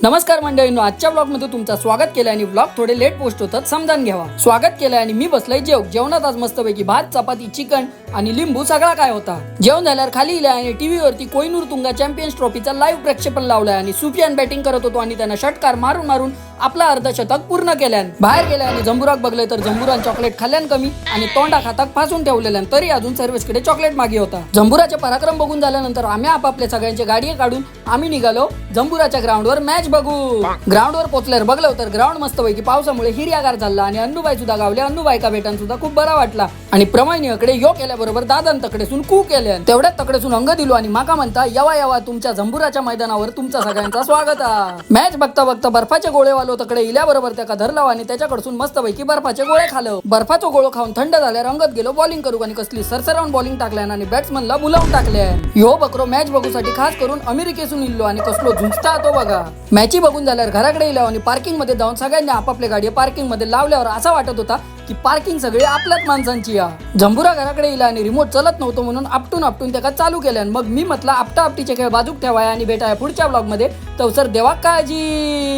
नमस्कार मंडळींनो, आजच्या ब्लॉग मध्ये तुमचं स्वागत केलं आणि ब्लॉग थोडे लेट पोस्ट होतात समजून घ्यावा। स्वागत केलं आणि मी बसलोय जेवणात आज मस्तपैकी भात चपाती चिकन आणि लिंबू सगळा काय होता। जेवण झाल्यावर खाली इले आणि टीव्ही वरती कोहिनूर तुंगा चॅम्पियन्स ट्रॉफीचा लाईव्ह प्रक्षेपण लावलाय आणि सुफियान बॅटिंग करत होतो आणि त्यानं षटकार मारून मारून आपला अर्धशतक पूर्ण केल्यान बाहेर गेल्या आणि जंबुराक बघले तर जंबुरान चॉकलेट खाल्ल्यान कमी आणि तोंडा खाताक फासून ठेवलेल्यान तरी अजून सर्वेसकडे चॉकलेट मागे होता। जंबुराचे पराक्रम बघून झाल्यानंतर आम्ही आपापले सगळ्यांचे गाडी काढून आम्ही निघालो जंबुराच्या ग्राउंडवर मॅच बघू। ग्राउंडवर पोहोचल्यावर बघलं तर ग्राउंड मस्तपैकी पावसामुळे हिरव्यागार झाला आणि अन्नूबाई सुद्धा गावले। अन्नूबाईका भेटान सुद्धा खूप बरा वाटला आणि प्रमाणीकडे यो केल्याबरोबर दादान तकडेसून कू केल्या तेवढ्यात तकडेसून अंग दिलो आणि माका म्हणता यवा यवा तुमच्या जंबुराच्या मैदानावर तुमचा सगळ्यांचा स्वागत आहे। मॅच बघता बघता बर्फाचे गोळे वालो तकडे इल्याबरोबर त्याका धरला आणि त्याच्याकडून मस्तपैकी बर्फाचे गोळे खालो। बर्फाचा गोळो खाऊन थंड झाल्यावर रंगत गेलो बॉलिंग करू आणि कसली सरसरावून बॉलिंग टाकल्यान आणि बॅट्समनला बुलावून टाकले। यो बकरो मॅच बघूसाठी खास करून अमेरिकेतून इल्लो आणि कसलो झुंजता तो बघा। मॅची बघून झाल्यावर घराकडे इलो आणि पार्किंग मध्ये जाऊन सगळ्यांनी आपापल्या गाडी पार्किंग मध्ये लावल्यावर असा वाटत होता की पार्किंग सगळी आपल्याच माणसांची आहे। जंबुरा घराकडे इला आणि रिमोट चलत नव्हतो म्हणून आपटून त्याका चालू केल्यान मग मी म्हटलं आपटा आपटीचे खेळ बाजूक ठेवाय आणि भेटाय पुढच्या ब्लॉग मध्ये। तर सर देवा काळजी।